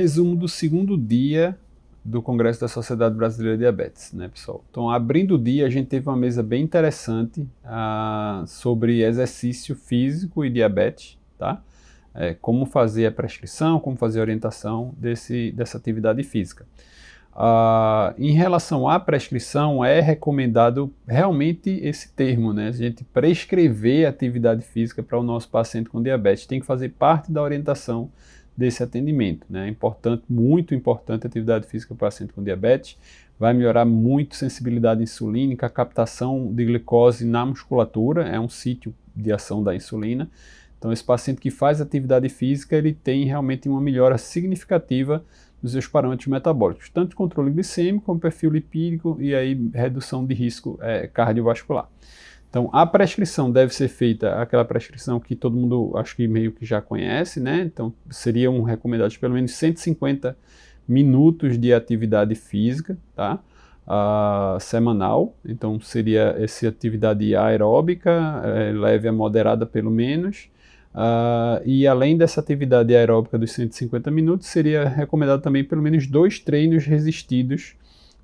resumo do segundo dia do Congresso da Sociedade Brasileira de Diabetes, né, pessoal? Então, abrindo o dia, a gente teve uma mesa bem interessante sobre exercício físico e diabetes, tá? Como fazer a prescrição, como fazer a orientação dessa atividade física. Em relação à prescrição, é recomendado realmente esse termo, né? A gente prescrever atividade física para o nosso paciente com diabetes. Tem que fazer parte da orientação desse atendimento, né? É importante, muito importante a atividade física para o paciente com diabetes. Vai melhorar muito a sensibilidade insulínica, a captação de glicose na musculatura, é um sítio de ação da insulina. Então, esse paciente que faz atividade física, ele tem realmente uma melhora significativa dos seus parâmetros metabólicos, tanto controle glicêmico, como perfil lipídico e aí redução de risco cardiovascular. Então, a prescrição deve ser feita, aquela prescrição que todo mundo, acho que meio que já conhece, né? Então, seriam recomendados pelo menos 150 minutos de atividade física, tá? Semanal. Então, seria essa atividade aeróbica, leve a moderada pelo menos. E além dessa atividade aeróbica dos 150 minutos, seria recomendado também pelo menos 2 treinos resistidos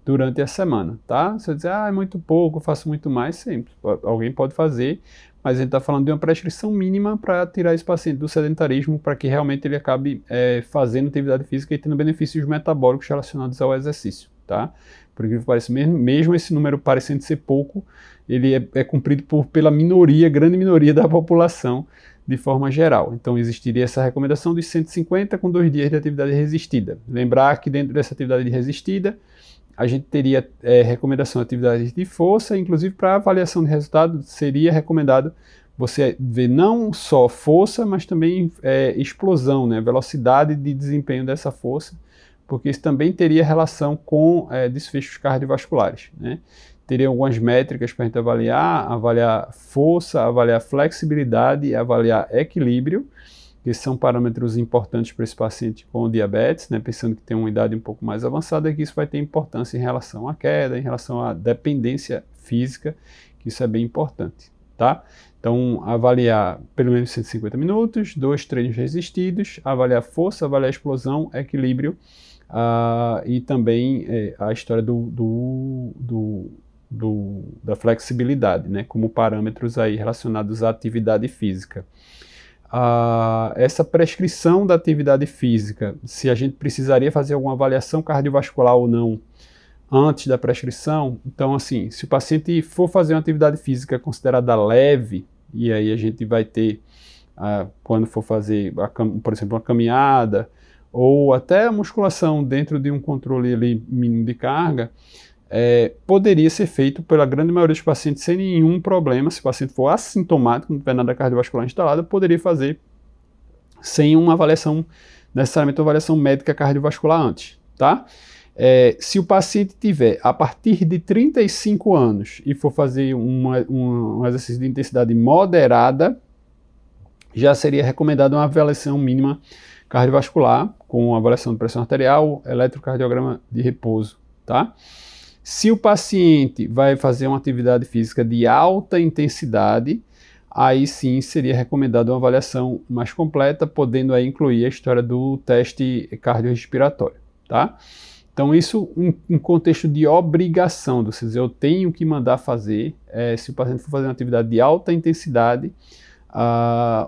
durante a semana, tá? Você diz, é muito pouco, eu faço muito mais, sempre. Alguém pode fazer, mas a gente está falando de uma prescrição mínima para tirar esse paciente do sedentarismo, para que realmente ele acabe fazendo atividade física e tendo benefícios metabólicos relacionados ao exercício, tá? Por incrível que pareça, mesmo esse número parecendo ser pouco, ele é cumprido pela minoria, grande minoria da população, de forma geral. Então, existiria essa recomendação dos 150 com 2 dias de atividade resistida. Lembrar que dentro dessa atividade resistida, a gente teria recomendação de atividades de força, inclusive para avaliação de resultado, seria recomendado você ver não só força, mas também explosão, né, velocidade de desempenho dessa força, porque isso também teria relação com desfechos cardiovasculares, né? Teria algumas métricas para a gente avaliar força, avaliar flexibilidade, avaliar equilíbrio, que são parâmetros importantes para esse paciente com diabetes, né, pensando que tem uma idade um pouco mais avançada, que isso vai ter importância em relação à queda, em relação à dependência física, que isso é bem importante, tá? Então, avaliar pelo menos 150 minutos, 2 treinos resistidos, avaliar força, avaliar explosão, equilíbrio, e também a história da flexibilidade, né, como parâmetros aí relacionados à atividade física. Essa prescrição da atividade física, se a gente precisaria fazer alguma avaliação cardiovascular ou não antes da prescrição, então assim, se o paciente for fazer uma atividade física considerada leve, e aí a gente vai ter, quando for fazer, por exemplo, uma caminhada, ou até a musculação dentro de um controle ali mínimo de carga, poderia ser feito pela grande maioria dos pacientes sem nenhum problema. Se o paciente for assintomático, não tiver nada cardiovascular instalado, poderia fazer sem uma avaliação, necessariamente uma avaliação médica cardiovascular antes, tá? Se o paciente tiver a partir de 35 anos e for fazer um exercício de intensidade moderada, já seria recomendada uma avaliação mínima cardiovascular, com avaliação de pressão arterial, eletrocardiograma de repouso, tá? Se o paciente vai fazer uma atividade física de alta intensidade, aí sim seria recomendado uma avaliação mais completa, podendo aí incluir a história do teste cardiorrespiratório, tá? Então isso em contexto de obrigação, ou seja, eu tenho que mandar fazer, se o paciente for fazer uma atividade de alta intensidade,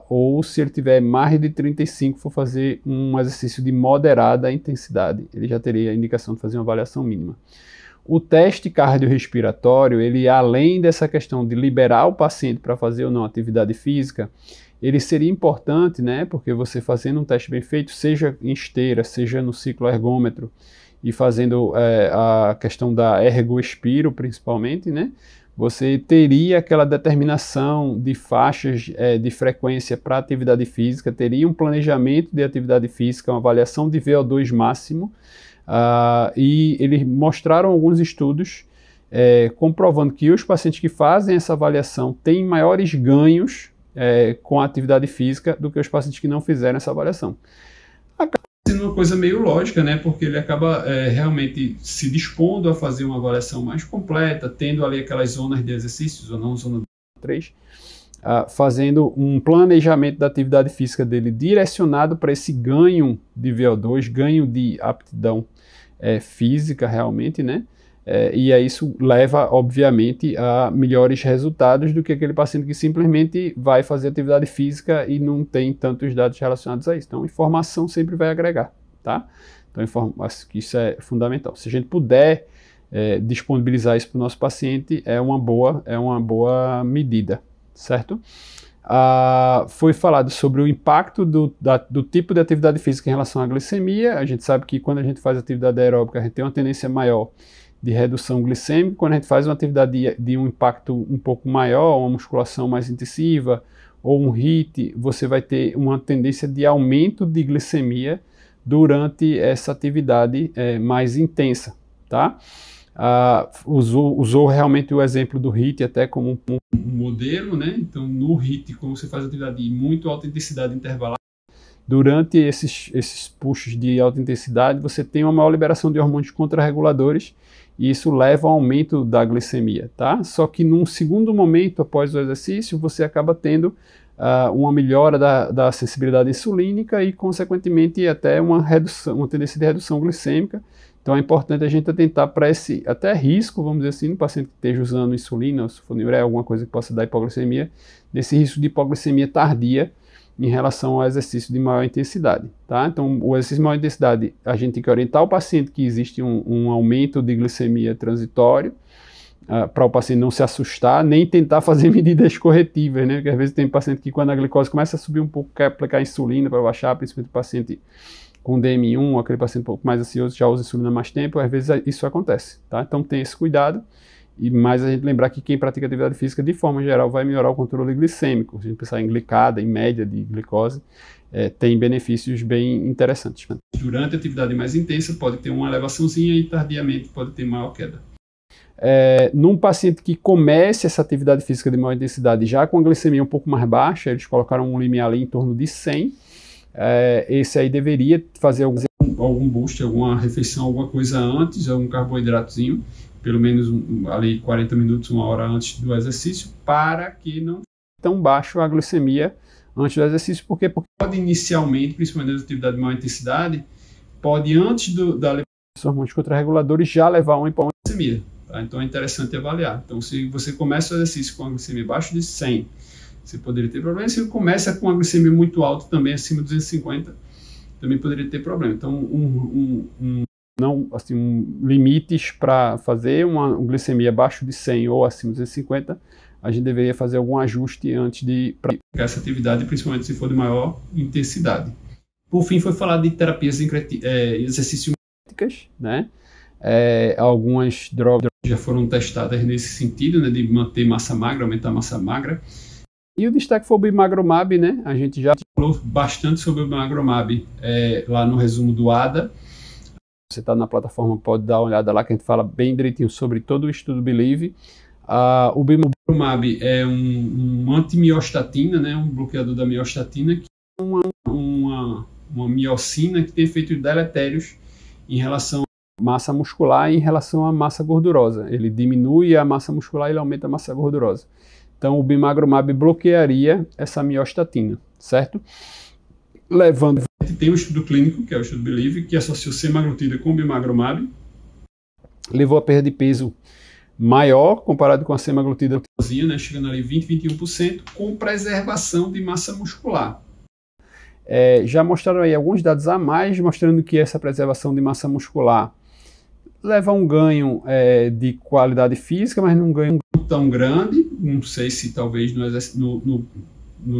ou se ele tiver mais de 35, for fazer um exercício de moderada intensidade, ele já teria a indicação de fazer uma avaliação mínima. O teste cardiorrespiratório, ele além dessa questão de liberar o paciente para fazer ou não atividade física, ele seria importante, né, porque você fazendo um teste bem feito, seja em esteira, seja no cicloergômetro, e fazendo a questão da ergoespiro principalmente, né, você teria aquela determinação de faixas de frequência para atividade física, teria um planejamento de atividade física, uma avaliação de VO2 máximo, e eles mostraram alguns estudos comprovando que os pacientes que fazem essa avaliação têm maiores ganhos com a atividade física do que os pacientes que não fizeram essa avaliação. Acaba sendo uma coisa meio lógica, né? Porque ele acaba realmente se dispondo a fazer uma avaliação mais completa, tendo ali aquelas zonas de exercícios, ou não, zona 3, fazendo um planejamento da atividade física dele direcionado para esse ganho de VO2, ganho de aptidão física realmente, né? E aí isso leva, obviamente, a melhores resultados do que aquele paciente que simplesmente vai fazer atividade física e não tem tantos dados relacionados a isso. Então, informação sempre vai agregar, tá? Então, acho que isso é fundamental. Se a gente puder disponibilizar isso para o nosso paciente, é uma boa medida, certo? Foi falado sobre o impacto do tipo de atividade física em relação à glicemia. A gente sabe que quando a gente faz atividade aeróbica, a gente tem uma tendência maior de redução glicêmica. Quando a gente faz uma atividade de um impacto um pouco maior, uma musculação mais intensiva ou um HIIT, você vai ter uma tendência de aumento de glicemia durante essa atividade mais intensa, tá? Usou realmente o exemplo do HIIT até como um modelo, né? Então, no HIIT, como você faz atividade de muito alta intensidade intervalada, durante esses pushes de alta intensidade, você tem uma maior liberação de hormônios contrarreguladores e isso leva ao aumento da glicemia, tá? Só que num segundo momento, após o exercício, você acaba tendo uma melhora da sensibilidade insulínica e, consequentemente, até uma tendência de redução glicêmica. Então é importante a gente atentar para esse até risco, vamos dizer assim, no paciente que esteja usando insulina, ou sulfonilureia, alguma coisa que possa dar hipoglicemia, desse risco de hipoglicemia tardia em relação ao exercício de maior intensidade, tá? Então, o exercício de maior intensidade, a gente tem que orientar o paciente que existe um aumento de glicemia transitório, para o paciente não se assustar, nem tentar fazer medidas corretivas, né? Porque às vezes tem paciente que quando a glicose começa a subir um pouco, quer aplicar insulina para baixar, principalmente o paciente com DM1, aquele paciente um pouco mais ansioso, já usa insulina há mais tempo, às vezes isso acontece, tá? Então tem esse cuidado, mas a gente lembrar que quem pratica atividade física, de forma geral, vai melhorar o controle glicêmico. Se a gente pensar em glicada, em média de glicose, tem benefícios bem interessantes. Durante a atividade mais intensa, pode ter uma elevaçãozinha e tardiamente pode ter maior queda. Num paciente que comece essa atividade física de maior intensidade, já com a glicemia um pouco mais baixa, eles colocaram um limiar ali em torno de 100, esse aí deveria fazer algum boost, alguma refeição, alguma coisa antes, algum carboidratozinho, pelo menos ali 40 minutos, uma hora antes do exercício, para que não fique tão baixo a glicemia antes do exercício, porque pode inicialmente, principalmente na atividade de maior intensidade, pode antes da liberação dos hormônios contrarreguladores já levar a uma hipoglicemia. Tá? Então é interessante avaliar. Então se você começa o exercício com a glicemia abaixo de 100, você poderia ter problema. Se começa com a glicemia muito alta, também acima de 250, também poderia ter problema. Então, limites para fazer uma glicemia abaixo de 100 ou acima de 250, a gente deveria fazer algum ajuste antes de praticar essa atividade, principalmente se for de maior intensidade. Por fim, foi falado de terapias exercícios, né? Algumas drogas já foram testadas nesse sentido, né, de manter massa magra, aumentar a massa magra. E o destaque foi o bimagrumab, né? A gente já falou bastante sobre o bimagrumab lá no resumo do ADA. Você está na plataforma, pode dar uma olhada lá, que a gente fala bem direitinho sobre todo o estudo BELIEVE. O bimagrumab é um antimiostatina, né? Um bloqueador da miostatina, que é uma miocina que tem efeitos deletérios em relação à massa muscular e em relação à massa gordurosa. Ele diminui a massa muscular e ele aumenta a massa gordurosa. Então, o bimagrumab bloquearia essa miostatina, certo? Tem um estudo clínico, que é o estudo BELIEVE, que associou semaglutida com bimagrumab. Levou a perda de peso maior comparado com a semaglutida, né, chegando ali 20-21%, com preservação de massa muscular. Já mostraram aí alguns dados a mais, mostrando que essa preservação de massa muscular leva a um ganho de qualidade física, mas não um ganho tão grande. Não sei se talvez nos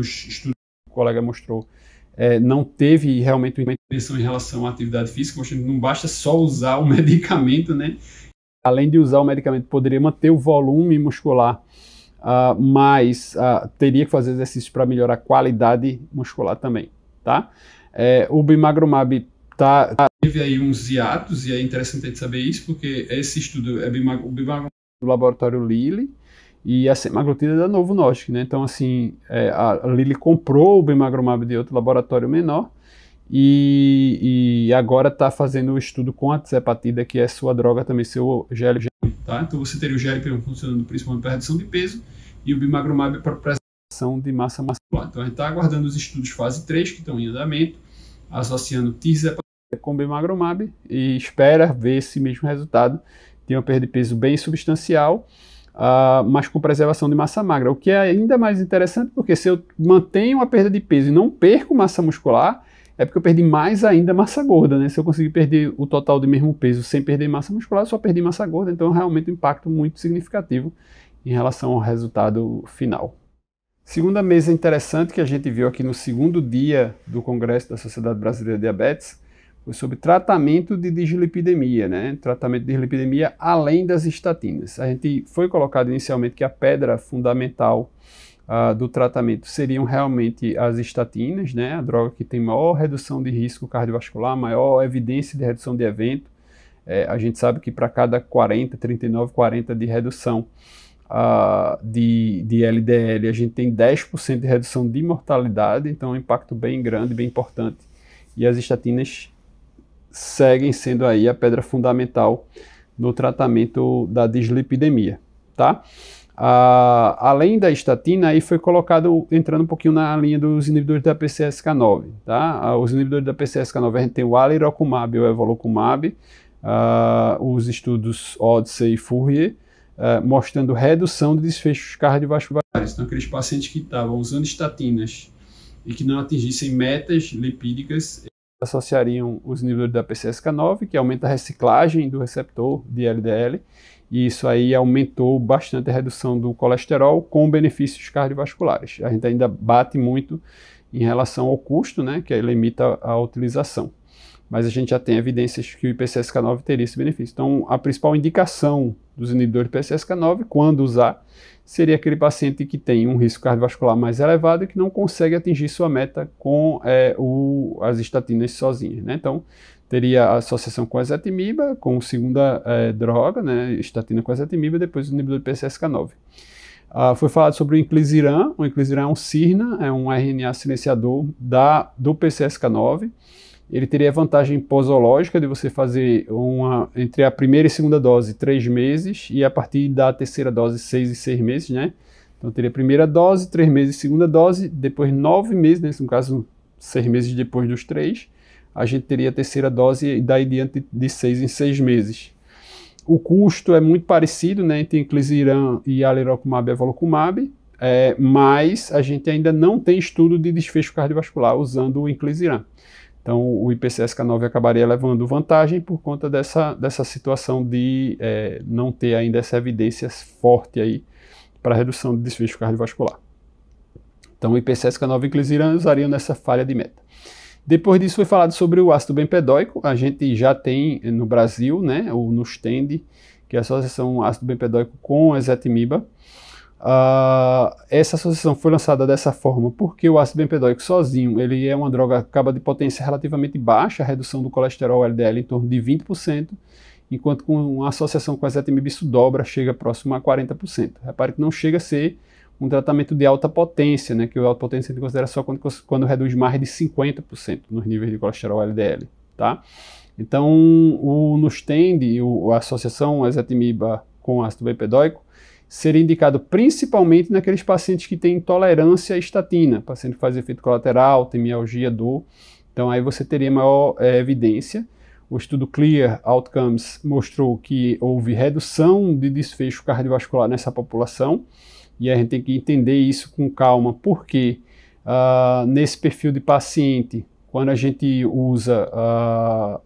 estudos que o colega mostrou, não teve realmente uma intervenção em relação à atividade física, mostrando que não basta só usar o medicamento, né? Além de usar o medicamento, poderia manter o volume muscular, mas teria que fazer exercícios para melhorar a qualidade muscular também, tá? O bimagrumab teve aí uns hiatos, e é interessante a gente saber isso, porque esse estudo o bimagrumab do laboratório Lilly, e a semaglutida da Novo Nordisk, né? Então, assim, a Lilly comprou o bimagrumab de outro laboratório menor e agora está fazendo o estudo com a tirzepatida, que é sua droga também, seu GLP, tá? Então, você teria o GLP funcionando principalmente para redução de peso e o bimagrumab para de massa muscular. Então a gente está aguardando os estudos fase 3 que estão em andamento, associando tirzepatide com bimagrumab e espera ver esse mesmo resultado de uma perda de peso bem substancial, mas com preservação de massa magra. O que é ainda mais interessante, porque se eu mantenho a perda de peso e não perco massa muscular, é porque eu perdi mais ainda massa gorda, né? Se eu conseguir perder o total de mesmo peso sem perder massa muscular, eu só perdi massa gorda, então realmente um impacto muito significativo em relação ao resultado final. Segunda mesa interessante que a gente viu aqui no segundo dia do Congresso da Sociedade Brasileira de Diabetes foi sobre tratamento de dislipidemia, né? Tratamento de dislipidemia além das estatinas. A gente foi colocado inicialmente que a pedra fundamental do tratamento seriam realmente as estatinas, né? A droga que tem maior redução de risco cardiovascular, maior evidência de redução de evento. A gente sabe que para cada 39, 40 de redução de LDL, a gente tem 10% de redução de mortalidade, então é um impacto bem grande, bem importante. E as estatinas seguem sendo aí a pedra fundamental no tratamento da dislipidemia, tá? Além da estatina, aí foi colocado, entrando um pouquinho na linha dos inibidores da PCSK9, tá? Os inibidores da PCSK9, a gente tem o alirocumab e o evolocumab, os estudos Odyssey e Fourier, mostrando redução de desfechos cardiovasculares. Então, aqueles pacientes que estavam usando estatinas e que não atingissem metas lipídicas, associariam os inibidores da PCSK9, que aumenta a reciclagem do receptor de LDL, e isso aí aumentou bastante a redução do colesterol com benefícios cardiovasculares. A gente ainda bate muito em relação ao custo, né, que aí limita a utilização. Mas a gente já tem evidências que o PCSK9 teria esse benefício. Então, a principal indicação dos inibidores de PCSK9, quando usar, seria aquele paciente que tem um risco cardiovascular mais elevado e que não consegue atingir sua meta com as estatinas sozinhas, né? Então, teria a associação com a ezetimiba, com segunda droga, né? Estatina com a ezetimiba, depois o inibidor de PCSK9. Foi falado sobre o inclisiran. O inclisiran é um SIRNA, é um RNA silenciador do PCSK9. Ele teria a vantagem posológica de você fazer entre a primeira e segunda dose 3 meses e a partir da terceira dose 6 e 6 meses, né? Então teria a primeira dose, 3 meses, segunda dose, depois 9 meses, né? No caso 6 meses depois dos 3, a gente teria a terceira dose e daí diante de 6 em 6 meses. O custo é muito parecido, né, entre inclisiran e alirocumab e evolocumab, mas a gente ainda não tem estudo de desfecho cardiovascular usando o inclisiran. Então, o IPCSK9 acabaria levando vantagem por conta dessa situação de não ter ainda essa evidência forte aí para redução de desfecho cardiovascular. Então, o IPCSK9 e o inclisiran usariam nessa falha de meta. Depois disso foi falado sobre o ácido bempedóico. A gente já tem no Brasil, né, o NUSTEND, que é a associação ácido bempedóico com ezetimiba. Essa associação foi lançada dessa forma porque o ácido bempedóico sozinho, ele é uma droga que acaba de potência relativamente baixa, a redução do colesterol LDL em torno de 20%, enquanto com uma associação com a ezetimiba isso dobra, chega próximo a 40%. Repare que não chega a ser um tratamento de alta potência, né, que o alta potência a gente considera só quando reduz mais de 50% nos níveis de colesterol LDL, tá? Então, o NUSTEND, a associação ezetimiba com ácido bempedóico, seria indicado principalmente naqueles pacientes que têm intolerância à estatina, paciente que faz efeito colateral, tem mialgia, dor. Então aí você teria maior evidência. O estudo Clear Outcomes mostrou que houve redução de desfecho cardiovascular nessa população, e a gente tem que entender isso com calma, porque nesse perfil de paciente, quando a gente usa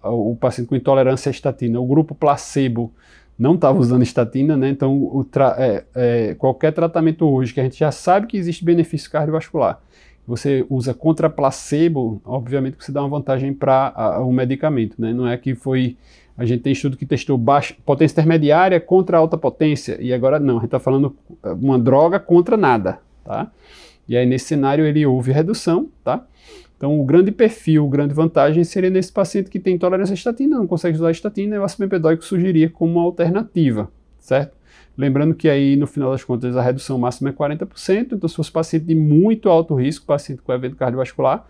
o paciente com intolerância à estatina, o grupo placebo não estava usando estatina, né? Então qualquer tratamento hoje que a gente já sabe que existe benefício cardiovascular, você usa contra placebo, obviamente que você dá uma vantagem para o medicamento, né? Não é que a gente tem estudo que testou potência intermediária contra alta potência, e agora não, a gente está falando uma droga contra nada, tá? E aí nesse cenário houve redução, tá? Então, o grande perfil, grande vantagem seria nesse paciente que tem intolerância à estatina, não consegue usar a estatina, e o ácido bempedóico sugeria como uma alternativa, certo? Lembrando que aí, no final das contas, a redução máxima é 40%, então se fosse paciente de muito alto risco, paciente com evento cardiovascular,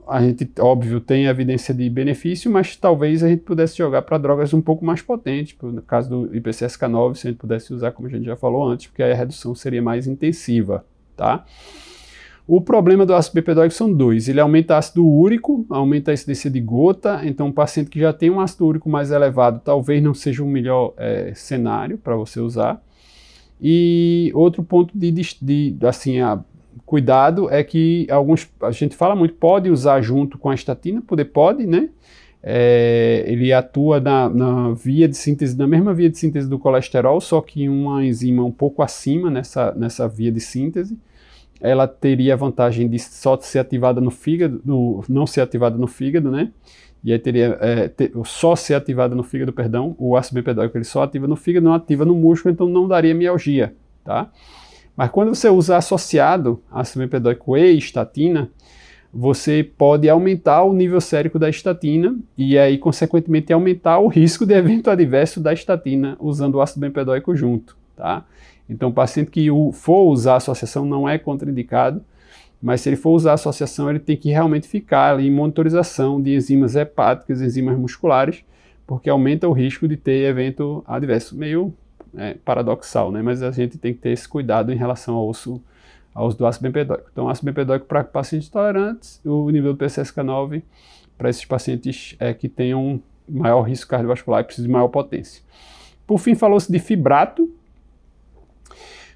a gente, óbvio, tem evidência de benefício, mas talvez a gente pudesse jogar para drogas um pouco mais potentes, no caso do IPCSK9, se a gente pudesse usar, como a gente já falou antes, porque aí a redução seria mais intensiva, tá? O problema do ácido bempedoico são dois. Ele aumenta ácido úrico, aumenta a incidência de gota, então um paciente que já tem um ácido úrico mais elevado talvez não seja o melhor cenário para você usar. E outro ponto cuidado é que a gente fala muito, pode usar junto com a estatina, pode, né? Ele atua na via de síntese, na mesma via de síntese do colesterol, só que uma enzima um pouco acima nessa via de síntese. Ela teria a vantagem de só ser ativada no fígado, não ser ativada no fígado, né? E aí teria só ser ativada no fígado, perdão. O ácido bempedoico ele só ativa no fígado, não ativa no músculo, então não daria mialgia, tá? Mas quando você usa associado ácido bempedoico e estatina, você pode aumentar o nível sérico da estatina e aí, consequentemente, aumentar o risco de evento adverso da estatina usando o ácido bempedoico junto, tá? Então, o paciente que for usar a associação não é contraindicado, mas se ele for usar a associação, ele tem que realmente ficar ali em monitorização de enzimas hepáticas, enzimas musculares, porque aumenta o risco de ter evento adverso. Meio paradoxal, né? Mas a gente tem que ter esse cuidado em relação ao uso do ácido bempedoico. Então, ácido bempedoico para pacientes tolerantes, o nível do PCSK9 para esses pacientes que tenham maior risco cardiovascular e precisam de maior potência. Por fim, falou-se de fibrato.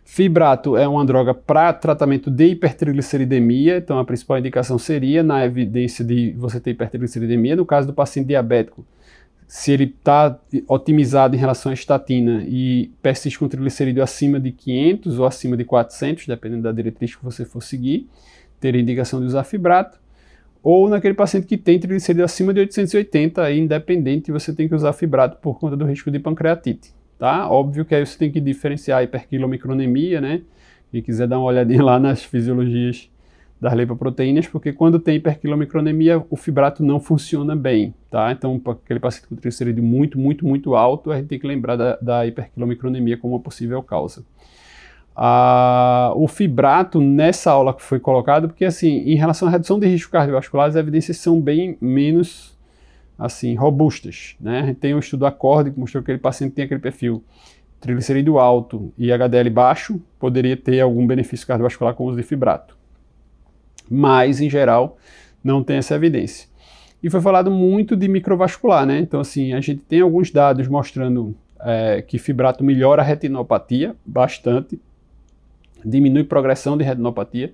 Fibrato é uma droga para tratamento de hipertrigliceridemia, então a principal indicação seria na evidência de você ter hipertrigliceridemia. No caso do paciente diabético, se ele está otimizado em relação à estatina e persiste com triglicerídeo acima de 500 ou acima de 400, dependendo da diretriz que você for seguir, teria indicação de usar fibrato. Ou naquele paciente que tem triglicerídeo acima de 880, aí independente, você tem que usar fibrato por conta do risco de pancreatite. Tá? Óbvio que aí você tem que diferenciar a hiperquilomicronemia, né? Quem quiser dar uma olhadinha lá nas fisiologias das lipoproteínas, porque quando tem hiperquilomicronemia, o fibrato não funciona bem, tá? Então, para aquele paciente com triglicerídeo muito alto, a gente tem que lembrar da hiperquilomicronemia como uma possível causa. O fibrato, nessa aula que foi colocado, porque assim, em relação à redução de risco cardiovascular, as evidências são bem menos assim, robustas, né? A gente tem um estudo ACCORD que mostrou que aquele paciente tem aquele perfil triglicerídeo alto e HDL baixo, poderia ter algum benefício cardiovascular com o uso de fibrato. Mas, em geral, não tem essa evidência. E foi falado muito de microvascular, né? Então, assim, a gente tem alguns dados mostrando que fibrato melhora a retinopatia bastante, diminui progressão de retinopatia.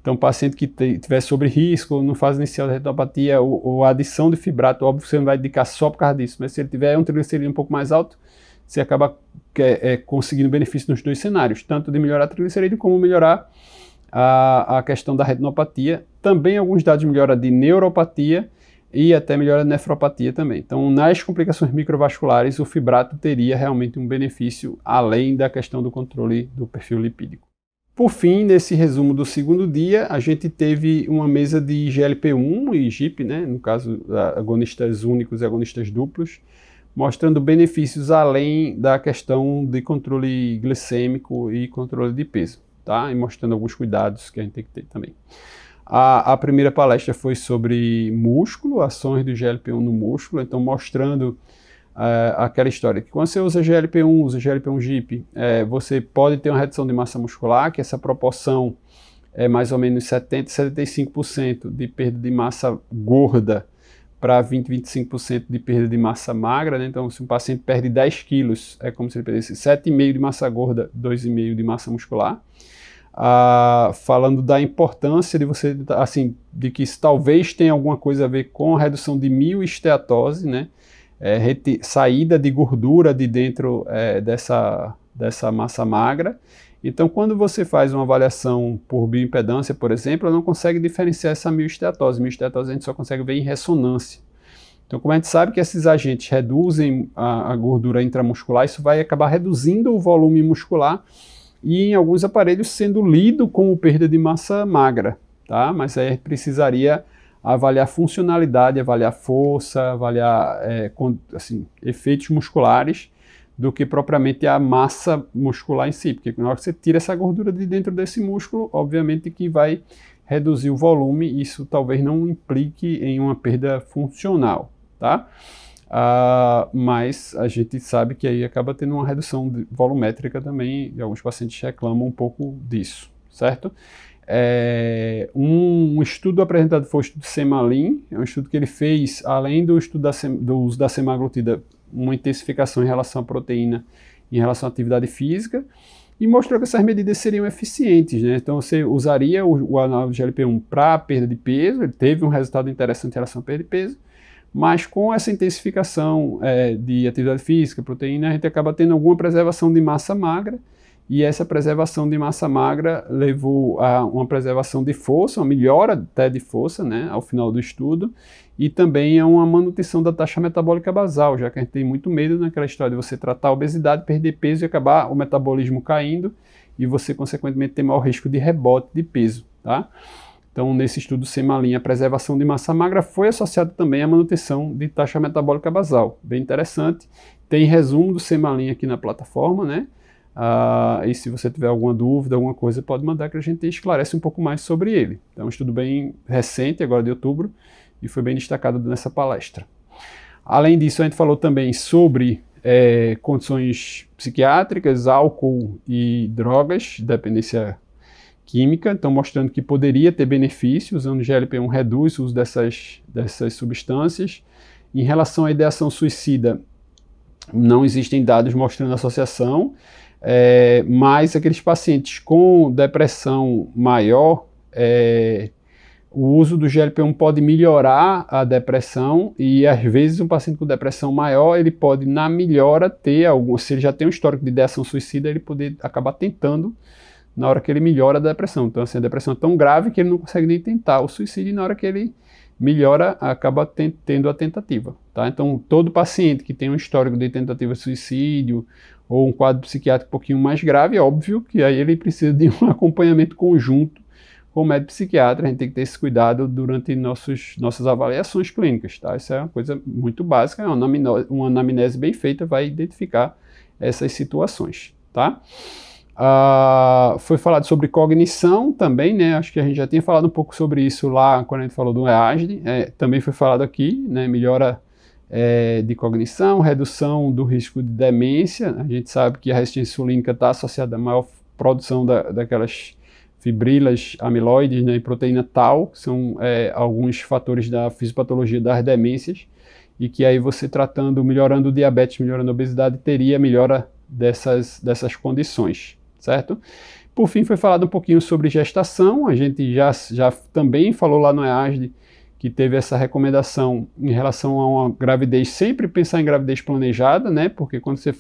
Então, paciente que tiver sobre risco, no fase inicial da retinopatia, ou a adição de fibrato, óbvio que você não vai indicar só por causa disso, mas se ele tiver um triglicerídeo um pouco mais alto, você acaba conseguindo benefício nos dois cenários, tanto de melhorar a triglicerídeo como melhorar a questão da retinopatia. Também alguns dados de melhora de neuropatia e até melhora de nefropatia também. Então, nas complicações microvasculares, o fibrato teria realmente um benefício além da questão do controle do perfil lipídico. Por fim, nesse resumo do segundo dia, a gente teve uma mesa de GLP-1 e GIP, né, no caso, agonistas únicos e agonistas duplos, mostrando benefícios além da questão de controle glicêmico e controle de peso, tá? E mostrando alguns cuidados que a gente tem que ter também. A primeira palestra foi sobre músculo, ações do GLP-1 no músculo, então mostrando aquela história que quando você usa GLP-1, usa GLP-1 GIP, você pode ter uma redução de massa muscular, que essa proporção é mais ou menos 70, 75% de perda de massa gorda para 20, 25% de perda de massa magra, né? Então, se um paciente perde 10 quilos, é como se ele perdesse 7,5 de massa gorda, 2,5 de massa muscular. Falando da importância de você, assim, de que isso talvez tenha alguma coisa a ver com a redução de mioesteatose, né? Saída de gordura de dentro dessa massa magra. Então, quando você faz uma avaliação por bioimpedância, por exemplo, ela não consegue diferenciar essa mioesteatose. Mioesteatose a gente só consegue ver em ressonância. Então, como a gente sabe que esses agentes reduzem a gordura intramuscular, isso vai acabar reduzindo o volume muscular e em alguns aparelhos sendo lido como perda de massa magra, tá? Mas aí precisaria avaliar funcionalidade, avaliar força, avaliar assim, efeitos musculares, do que propriamente a massa muscular em si, porque na hora que você tira essa gordura de dentro desse músculo, obviamente que vai reduzir o volume, e isso talvez não implique em uma perda funcional, tá? Mas a gente sabe que aí acaba tendo uma redução volumétrica também, e alguns pacientes reclamam um pouco disso, certo? Um estudo apresentado foi o estudo Semalin, é um estudo que ele fez, além do estudo do uso da semaglutida, uma intensificação em relação à proteína, em relação à atividade física, e mostrou que essas medidas seriam eficientes, né? Então você usaria o análogo de GLP-1 para perda de peso, ele teve um resultado interessante em relação à perda de peso, mas com essa intensificação de atividade física, proteína, a gente acaba tendo alguma preservação de massa magra, e essa preservação de massa magra levou a uma preservação de força, uma melhora até de força, né, ao final do estudo, e também a uma manutenção da taxa metabólica basal, já que a gente tem muito medo naquela história de você tratar a obesidade, perder peso e acabar o metabolismo caindo, e você, consequentemente, ter maior risco de rebote de peso, tá? Então, nesse estudo Semalin, a preservação de massa magra foi associada também à manutenção de taxa metabólica basal. Bem interessante. Tem resumo do Semalin aqui na plataforma, né? E se você tiver alguma dúvida, alguma coisa, pode mandar que a gente esclarece um pouco mais sobre ele. Então, é um estudo bem recente, agora de outubro, e foi bem destacado nessa palestra. Além disso, a gente falou também sobre condições psiquiátricas, álcool e drogas, dependência química, então mostrando que poderia ter benefício, usando GLP-1 reduz o uso dessas substâncias. Em relação à ideação suicida, não existem dados mostrando associação, mas aqueles pacientes com depressão maior, o uso do GLP-1 pode melhorar a depressão, e às vezes um paciente com depressão maior, ele pode na melhora ter se ele já tem um histórico de ideação suicida, ele poder acabar tentando na hora que ele melhora a depressão. Então, assim, a depressão é tão grave que ele não consegue nem tentar o suicídio, e na hora que ele melhora, acaba tendo a tentativa, tá? Então, todo paciente que tem um histórico de tentativa de suicídio ou um quadro psiquiátrico um pouquinho mais grave, é óbvio que aí ele precisa de um acompanhamento conjunto com o médico psiquiatra. A gente tem que ter esse cuidado durante nossas avaliações clínicas, tá? Isso é uma coisa muito básica, é uma anamnese bem feita vai identificar essas situações, tá? Foi falado sobre cognição também, né? Acho que a gente já tinha falado um pouco sobre isso lá quando a gente falou do EASD. Também foi falado aqui, né? Melhora de cognição, redução do risco de demência. A gente sabe que a resistência insulínica está associada à maior produção daquelas fibrilas amiloides, né? E proteína tau, que são alguns fatores da fisiopatologia das demências, e que aí você melhorando o diabetes, melhorando a obesidade, teria melhora dessas condições, certo? Por fim, foi falado um pouquinho sobre gestação. A gente já também falou lá no EASD que teve essa recomendação em relação a uma gravidez, sempre pensar em gravidez planejada, né? Porque quando você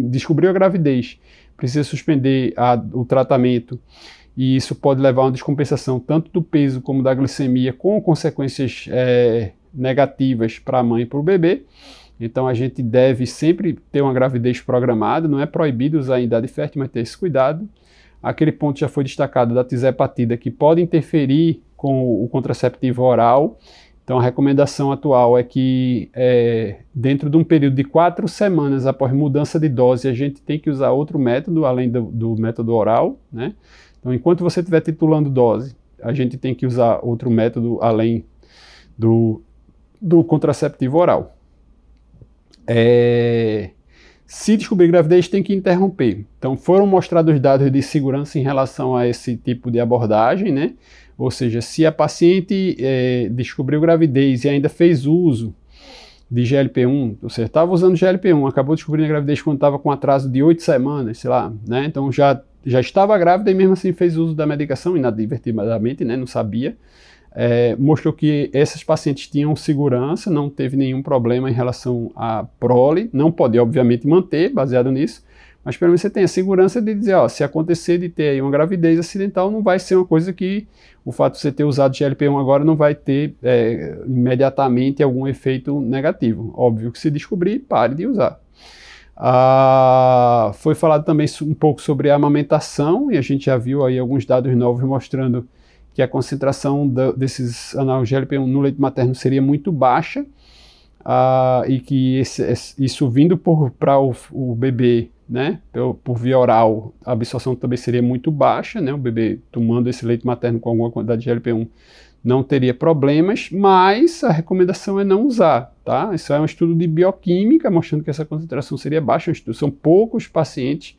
descobriu a gravidez, precisa suspender o tratamento, e isso pode levar a uma descompensação tanto do peso como da glicemia, com consequências negativas para a mãe e para o bebê. Então a gente deve sempre ter uma gravidez programada, não é proibido usar em idade fértil, mas ter esse cuidado. Aquele ponto já foi destacado da tisepatida, que pode interferir com o contraceptivo oral. Então a recomendação atual é que dentro de um período de 4 semanas após mudança de dose, a gente tem que usar outro método, além do método oral, né? Então enquanto você estiver titulando dose, a gente tem que usar outro método além do contraceptivo oral. Se descobrir gravidez, tem que interromper. Então foram mostrados dados de segurança em relação a esse tipo de abordagem, né? Ou seja, se a paciente descobriu gravidez e ainda fez uso de GLP-1, você estava usando GLP-1, acabou descobrindo a gravidez quando estava com atraso de 8 semanas, sei lá, né? Então já estava grávida e mesmo assim fez uso da medicação inadvertidamente, né? Não sabia. Mostrou que essas pacientes tinham segurança, não teve nenhum problema em relação à prole. Não pode, obviamente, manter baseado nisso, mas pelo menos você tem a segurança de dizer, se acontecer de ter aí uma gravidez acidental, não vai ser uma coisa que o fato de você ter usado GLP-1 agora não vai ter imediatamente algum efeito negativo. Óbvio que se descobrir, pare de usar. Foi falado também um pouco sobre a amamentação, e a gente já viu aí alguns dados novos mostrando que a concentração desses análogos GLP-1 no leite materno seria muito baixa, e que isso vindo para o bebê, né, por via oral, a absorção também seria muito baixa, né, o bebê tomando esse leite materno com alguma quantidade de GLP-1 não teria problemas, mas a recomendação é não usar, tá? Isso é um estudo de bioquímica mostrando que essa concentração seria baixa, são poucos pacientes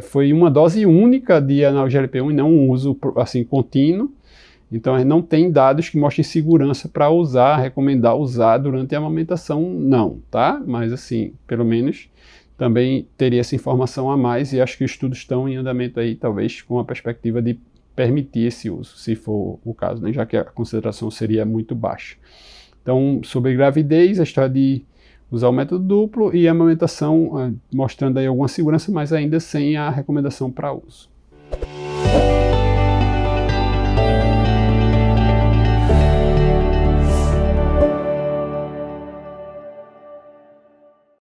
foi uma dose única de analgésico GLP-1 e não um uso assim, contínuo. Então, não tem dados que mostrem segurança para usar, recomendar usar durante a amamentação, não, tá? Mas, assim, pelo menos também teria essa informação a mais e acho que os estudos estão em andamento aí, talvez com a perspectiva de permitir esse uso, se for o caso, né? Já que a concentração seria muito baixa. Então, sobre gravidez, a história de usar o método duplo e a amamentação mostrando aí alguma segurança, mas ainda sem a recomendação para uso.